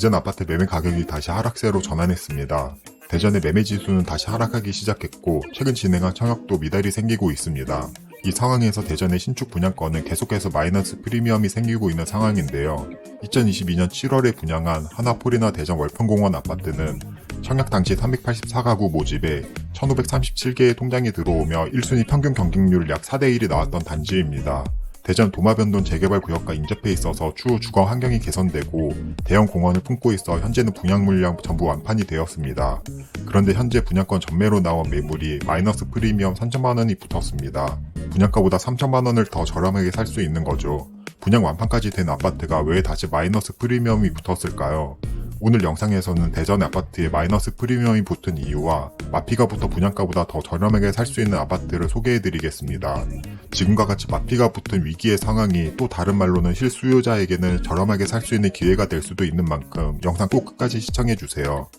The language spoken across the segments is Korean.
대전 아파트 매매 가격이 다시 하락세로 전환했습니다. 대전의 매매 지수는 다시 하락하기 시작했고 최근 진행한 청약도 미달이 생기고 있습니다. 이 상황에서 대전의 신축 분양권은 계속해서 마이너스 프리미엄이 생기고 있는 상황인데요. 2022년 7월에 분양한 하나폴이나 대전 월평공원 아파트는 청약 당시 384가구 모집에 1537개의 통장이 들어오며 1순위 평균 경쟁률 약 4대1이 나왔던 단지입니다. 대전 도마변동 재개발 구역과 인접해 있어서 추후 주거 환경이 개선되고 대형 공원을 품고 있어 현재는 분양 물량 전부 완판이 되었습니다. 그런데 현재 분양권 전매로 나온 매물이 마이너스 프리미엄 3천만 원이 붙었습니다. 분양가보다 3천만 원을 더 저렴하게 살 수 있는 거죠. 분양 완판까지 된 아파트가 왜 다시 마이너스 프리미엄이 붙었을까요? 오늘 영상에서는 대전 아파트에 마이너스 프리미엄이 붙은 이유와 마피가 붙어 분양가보다 더 저렴하게 살 수 있는 아파트를 소개해드리겠습니다. 지금과 같이 마피가 붙은 위기의 상황이 또 다른 말로는 실수요자에게는 저렴하게 살 수 있는 기회가 될 수도 있는 만큼 영상 꼭 끝까지 시청해주세요.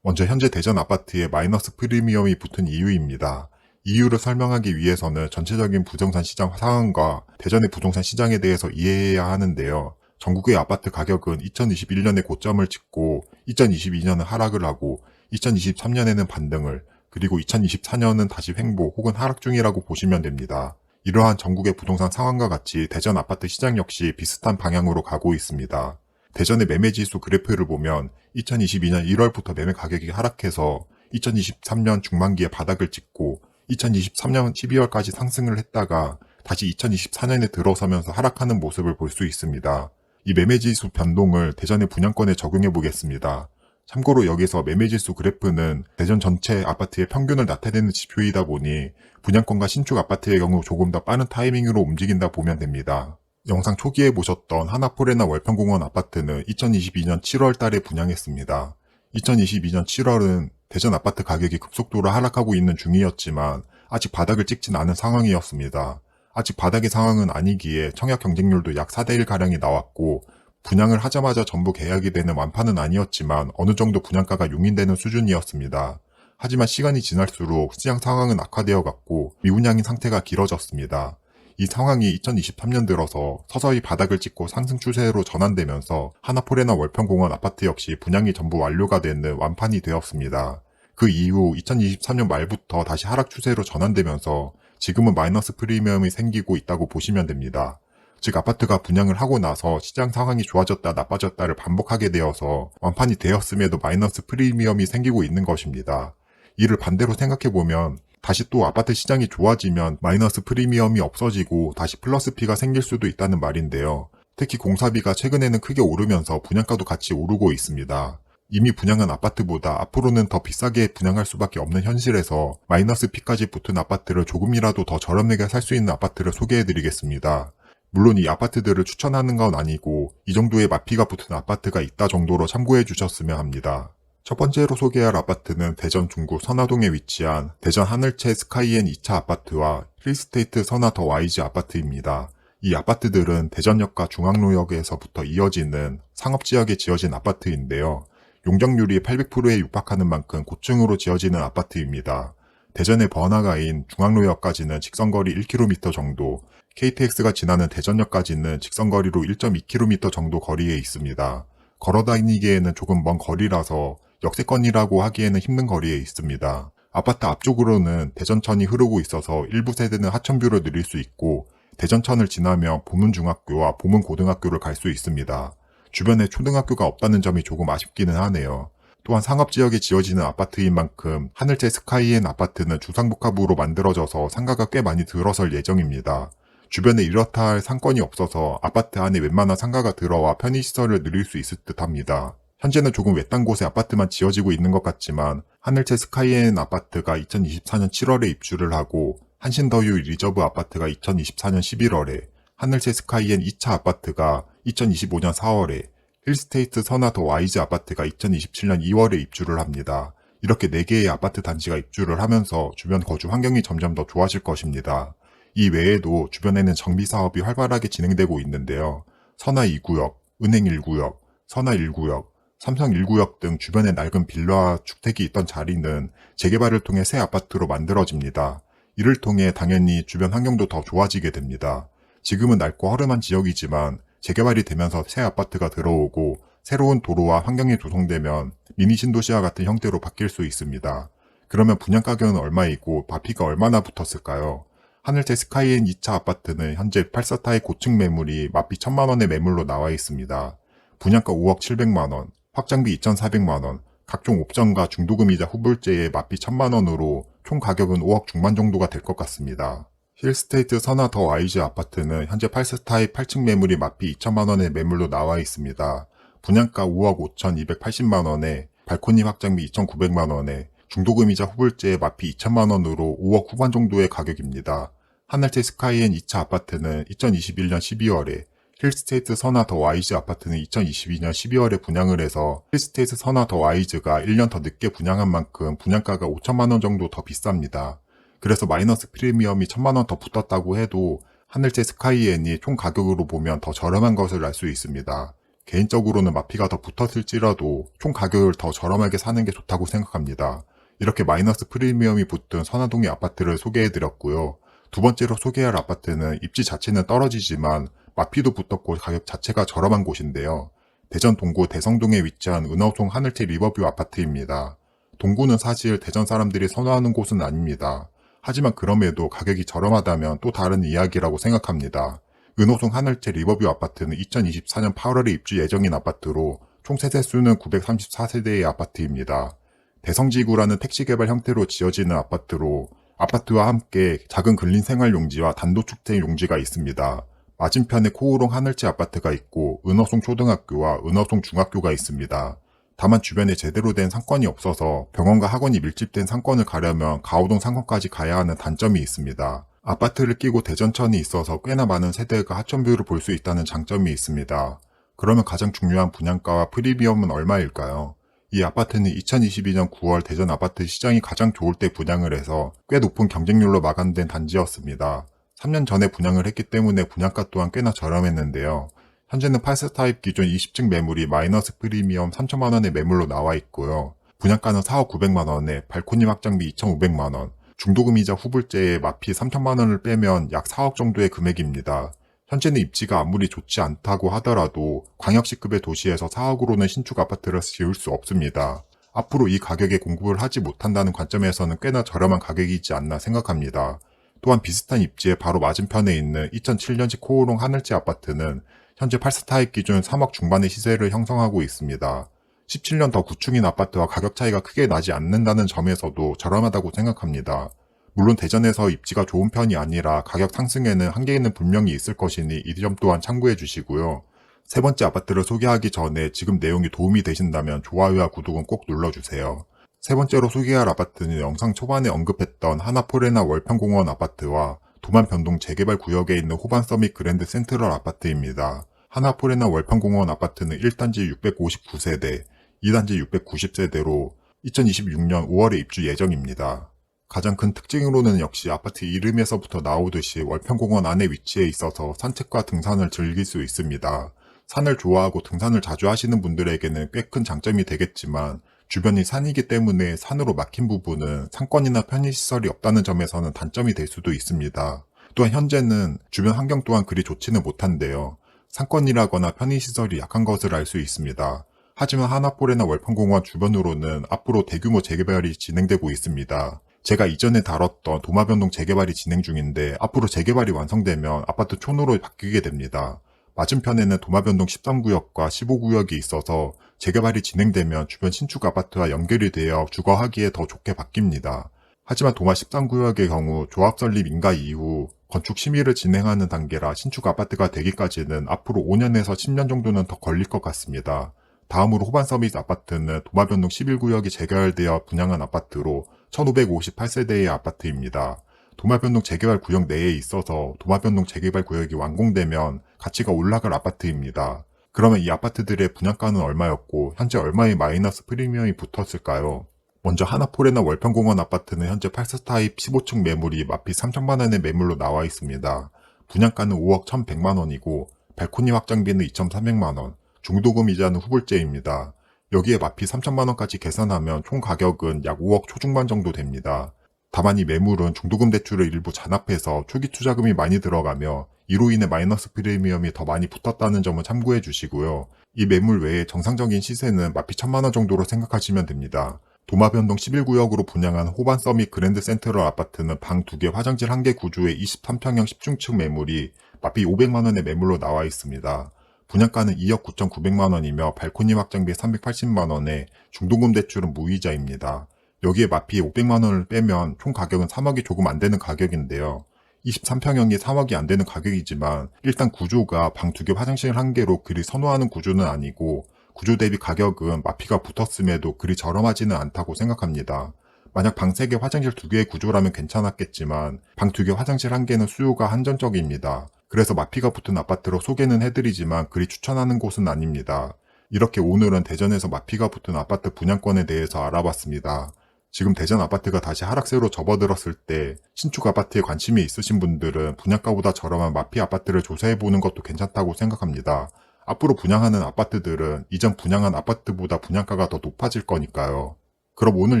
먼저 현재 대전 아파트에 마이너스 프리미엄이 붙은 이유입니다. 이유를 설명하기 위해서는 전체적인 부동산 시장 상황과 대전의 부동산 시장에 대해서 이해해야 하는데요. 전국의 아파트 가격은 2021년에 고점을 찍고 2022년은 하락을 하고 2023년에는 반등을 그리고 2024년은 다시 횡보 혹은 하락 중이라고 보시면 됩니다. 이러한 전국의 부동산 상황과 같이 대전 아파트 시장 역시 비슷한 방향으로 가고 있습니다. 대전의 매매지수 그래프를 보면 2022년 1월부터 매매 가격이 하락해서 2023년 중반기에 바닥을 찍고 2023년 12월까지 상승을 했다가 다시 2024년에 들어서면서 하락하는 모습을 볼 수 있습니다. 이 매매지수 변동을 대전의 분양권에 적용해 보겠습니다. 참고로 여기서 매매지수 그래프는 대전 전체 아파트의 평균을 나타내는 지표이다 보니 분양권과 신축 아파트의 경우 조금 더 빠른 타이밍으로 움직인다 보면 됩니다. 영상 초기에 보셨던 하나포레나 월평공원 아파트는 2022년 7월 달에 분양했습니다. 2022년 7월은 대전 아파트 가격이 급속도로 하락하고 있는 중이었지만 아직 바닥을 찍진 않은 상황이었습니다. 아직 바닥의 상황은 아니기에 청약 경쟁률도 약 4대1가량이 나왔고 분양을 하자마자 전부 계약이 되는 완판은 아니었지만 어느 정도 분양가가 용인되는 수준이었습니다. 하지만 시간이 지날수록 시장 상황은 악화되어 갔고 미분양인 상태가 길어졌습니다. 이 상황이 2023년 들어서 서서히 바닥을 찍고 상승 추세로 전환되면서 하나포레나 월평공원 아파트 역시 분양이 전부 완료가 되는 완판이 되었습니다. 그 이후 2023년 말부터 다시 하락 추세로 전환되면서 지금은 마이너스 프리미엄이 생기고 있다고 보시면 됩니다. 즉 아파트가 분양을 하고 나서 시장 상황이 좋아졌다 나빠졌다를 반복하게 되어서 완판이 되었음에도 마이너스 프리미엄이 생기고 있는 것입니다. 이를 반대로 생각해보면 다시 또 아파트 시장이 좋아지면 마이너스 프리미엄이 없어지고 다시 플러스 피가 생길 수도 있다는 말인데요. 특히 공사비가 최근에는 크게 오르면서 분양가도 같이 오르고 있습니다. 이미 분양한 아파트보다 앞으로는 더 비싸게 분양할 수밖에 없는 현실에서 마이너스 P까지 붙은 아파트를 조금이라도 더 저렴하게 살 수 있는 아파트를 소개해드리겠습니다. 물론 이 아파트들을 추천하는 건 아니고 이 정도의 마피가 붙은 아파트가 있다 정도로 참고해 주셨으면 합니다. 첫 번째로 소개할 아파트는 대전 중구 선화동에 위치한 대전 하늘채 스카이엔 2차 아파트와 힐스테이트 선화 더 와이즈 아파트입니다. 이 아파트들은 대전역과 중앙로역에서부터 이어지는 상업지역에 지어진 아파트인데요. 용적률이 800%에 육박하는 만큼 고층으로 지어지는 아파트입니다. 대전의 번화가인 중앙로역까지는 직선거리 1km 정도, KTX가 지나는 대전역까지는 직선거리로 1.2km 정도 거리에 있습니다. 걸어다니기에는 조금 먼 거리라서 역세권이라고 하기에는 힘든 거리에 있습니다. 아파트 앞쪽으로는 대전천이 흐르고 있어서 일부 세대는 하천뷰를 누릴 수 있고 대전천을 지나며 보문중학교와 보문고등학교를 갈 수 있습니다. 주변에 초등학교가 없다는 점이 조금 아쉽기는 하네요. 또한 상업지역에 지어지는 아파트인 만큼 하늘채 스카이엔 아파트는 주상복합으로 만들어져서 상가가 꽤 많이 들어설 예정입니다. 주변에 이렇다 할 상권이 없어서 아파트 안에 웬만한 상가가 들어와 편의시설을 누릴 수 있을 듯 합니다. 현재는 조금 외딴 곳에 아파트만 지어지고 있는 것 같지만 하늘채 스카이엔 아파트가 2024년 7월에 입주를 하고 한신더유 리저브 아파트가 2024년 11월에 하늘채 스카이엔 2차 아파트가 2025년 4월에 힐스테이트 선화 더 와이즈 아파트가 2027년 2월에 입주를 합니다. 이렇게 4개의 아파트 단지가 입주를 하면서 주변 거주 환경이 점점 더 좋아질 것입니다. 이 외에도 주변에는 정비 사업이 활발하게 진행되고 있는데요. 선화 2구역, 은행 1구역, 선화 1구역, 삼성 1구역 등 주변에 낡은 빌라와 주택이 있던 자리는 재개발을 통해 새 아파트로 만들어집니다. 이를 통해 당연히 주변 환경도 더 좋아지게 됩니다. 지금은 낡고 허름한 지역이지만 재개발이 되면서 새 아파트가 들어오고 새로운 도로와 환경이 조성되면 미니 신도시와 같은 형태로 바뀔 수 있습니다. 그러면 분양 가격은 얼마이고 마피가 얼마나 붙었을까요? 하늘채 스카이엔 2차 아파트는 현재 8사타의 고층 매물이 마피 1,000만원의 매물로 나와 있습니다. 분양가 5억 7백만원, 확장비 2,400만원, 각종 옵션과 중도금이자 후불제에 마피 1,000만원으로 총 가격은 5억 중반 정도가 될 것 같습니다. 힐스테이트 선화 더 와이즈 아파트는 현재 8스타의 8층 매물이 마피 2천만원의 매물로 나와 있습니다. 분양가 5억 5,280만원에 발코니 확장비 2,900만원에 중도금이자 후불제에 마피 2천만원으로 5억 후반 정도의 가격입니다. 하늘채 스카이엔 2차 아파트는 2021년 12월에 힐스테이트 선화 더 와이즈 아파트는 2022년 12월에 분양을 해서 힐스테이트 선화 더 와이즈가 1년 더 늦게 분양한 만큼 분양가가 5천만원 정도 더 비쌉니다. 그래서 마이너스 프리미엄이 1,000만원 더 붙었다고 해도 하늘채 스카이엔이 총 가격으로 보면 더 저렴한 것을 알 수 있습니다. 개인적으로는 마피가 더 붙었을지라도 총 가격을 더 저렴하게 사는 게 좋다고 생각합니다. 이렇게 마이너스 프리미엄이 붙은 선화동의 아파트를 소개해드렸고요. 두 번째로 소개할 아파트는 입지 자체는 떨어지지만 마피도 붙었고 가격 자체가 저렴한 곳인데요. 대전 동구 대성동에 위치한 은하송 하늘채 리버뷰 아파트입니다. 동구는 사실 대전 사람들이 선호하는 곳은 아닙니다. 하지만 그럼에도 가격이 저렴하다면 또 다른 이야기라고 생각합니다. 은호송 하늘채 리버뷰 아파트는 2024년 8월에 입주 예정인 아파트로 총 세대수는 934세대의 아파트입니다. 대성지구라는 택지개발 형태로 지어지는 아파트로 아파트와 함께 작은 근린생활용지와 단독주택 용지가 있습니다. 맞은편에 코우롱 하늘채 아파트가 있고 은호송 초등학교와 은호송 중학교가 있습니다. 다만 주변에 제대로 된 상권이 없어서 병원과 학원이 밀집된 상권을 가려면 가오동 상권까지 가야 하는 단점이 있습니다. 아파트를 끼고 대전천이 있어서 꽤나 많은 세대가 하천뷰를 볼 수 있다는 장점이 있습니다. 그러면 가장 중요한 분양가와 프리미엄은 얼마일까요? 이 아파트는 2022년 9월 대전 아파트 시장이 가장 좋을 때 분양을 해서 꽤 높은 경쟁률로 마감된 단지였습니다. 3년 전에 분양을 했기 때문에 분양가 또한 꽤나 저렴했는데요. 현재는 8스타입 기준 20층 매물이 마이너스 프리미엄 3천만원의 매물로 나와 있고요. 분양가는 4억 9백만원에 발코니 확장비 2,500만원, 중도금이자 후불제에 마피 3천만원을 빼면 약 4억 정도의 금액입니다. 현재는 입지가 아무리 좋지 않다고 하더라도 광역시급의 도시에서 4억으로는 신축 아파트를 지을 수 없습니다. 앞으로 이 가격에 공급을 하지 못한다는 관점에서는 꽤나 저렴한 가격이지 않나 생각합니다. 또한 비슷한 입지에 바로 맞은편에 있는 2007년식 코오롱 하늘채 아파트는 현재 8스타입 기준 3억 중반의 시세를 형성하고 있습니다. 17년 더 구축인 아파트와 가격 차이가 크게 나지 않는다는 점에서도 저렴하다고 생각합니다. 물론 대전에서 입지가 좋은 편이 아니라 가격 상승에는 한계는 분명히 있을 것이니 이 점 또한 참고해 주시고요. 세 번째 아파트를 소개하기 전에 지금 내용이 도움이 되신다면 좋아요와 구독은 꼭 눌러주세요. 세 번째로 소개할 아파트는 영상 초반에 언급했던 하나포레나 월평공원 아파트와 도만변동 재개발 구역에 있는 호반서밋 그랜드 센트럴 아파트입니다. 하나포레나 월평공원 아파트는 1단지 659세대, 2단지 690세대로 2026년 5월에 입주 예정입니다. 가장 큰 특징으로는 역시 아파트 이름에서부터 나오듯이 월평공원 안에 위치해 있어서 산책과 등산을 즐길 수 있습니다. 산을 좋아하고 등산을 자주 하시는 분들에게는 꽤 큰 장점이 되겠지만 주변이 산이기 때문에 산으로 막힌 부분은 상권이나 편의시설이 없다는 점에서는 단점이 될 수도 있습니다. 또한 현재는 주변 환경 또한 그리 좋지는 못한데요. 상권이라거나 편의시설이 약한 것을 알 수 있습니다. 하지만 하나포레나 월평공원 주변으로는 앞으로 대규모 재개발이 진행되고 있습니다. 제가 이전에 다뤘던 도마변동 재개발이 진행 중인데 앞으로 재개발이 완성되면 아파트 촌으로 바뀌게 됩니다. 맞은편에는 도마변동 13구역과 15구역이 있어서 재개발이 진행되면 주변 신축 아파트와 연결이 되어 주거하기에 더 좋게 바뀝니다. 하지만 도마 13구역의 경우 조합 설립 인가 이후 건축 심의를 진행하는 단계라 신축 아파트가 되기까지는 앞으로 5년에서 10년 정도는 더 걸릴 것 같습니다. 다음으로 호반서밋 아파트는 도마변동 11구역이 재개발되어 분양한 아파트로 1558세대의 아파트입니다. 도마변동 재개발 구역 내에 있어서 도마변동 재개발 구역이 완공되면 가치가 올라갈 아파트입니다. 그러면 이 아파트들의 분양가는 얼마였고 현재 얼마의 마이너스 프리미엄이 붙었을까요? 먼저 하나포레나 월평공원 아파트는 현재 8스타입 15층 매물이 마피 3천만원의 매물로 나와 있습니다. 분양가는 5억 1,100만원이고 발코니 확장비는 2,300만원, 중도금 이자는 후불제입니다. 여기에 마피 3천만원까지 계산하면 총 가격은 약 5억 초중반 정도 됩니다. 다만 이 매물은 중도금 대출을 일부 잔압해서 초기 투자금이 많이 들어가며 이로 인해 마이너스 프리미엄이 더 많이 붙었다는 점을 참고해 주시고요. 이 매물 외에 정상적인 시세는 마피 1000만원 정도로 생각하시면 됩니다. 도마변동 11구역으로 분양한 호반 서밋 그랜드 센트럴 아파트는 방 2개 화장실 1개 구조의 23평형 10중층 매물이 마피 500만원의 매물로 나와 있습니다. 분양가는 2억 9,900만원이며 발코니 확장비 380만원에 중도금 대출은 무이자입니다. 여기에 마피 500만원을 빼면 총 가격은 3억이 조금 안 되는 가격인데요. 23평형이 3억이 안 되는 가격이지만 일단 구조가 방 2개 화장실 1개로 그리 선호하는 구조는 아니고 구조 대비 가격은 마피가 붙었음에도 그리 저렴하지는 않다고 생각합니다. 만약 방 3개 화장실 2개의 구조라면 괜찮았겠지만 방 2개 화장실 1개는 수요가 한정적입니다. 그래서 마피가 붙은 아파트로 소개는 해드리지만 그리 추천하는 곳은 아닙니다. 이렇게 오늘은 대전에서 마피가 붙은 아파트 분양권에 대해서 알아봤습니다. 지금 대전 아파트가 다시 하락세로 접어들었을 때 신축 아파트에 관심이 있으신 분들은 분양가보다 저렴한 마피 아파트를 조사해보는 것도 괜찮다고 생각합니다. 앞으로 분양하는 아파트들은 이전 분양한 아파트보다 분양가가 더 높아질 거니까요. 그럼 오늘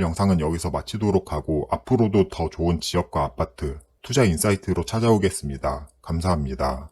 영상은 여기서 마치도록 하고 앞으로도 더 좋은 지역과 아파트, 투자 인사이트로 찾아오겠습니다. 감사합니다.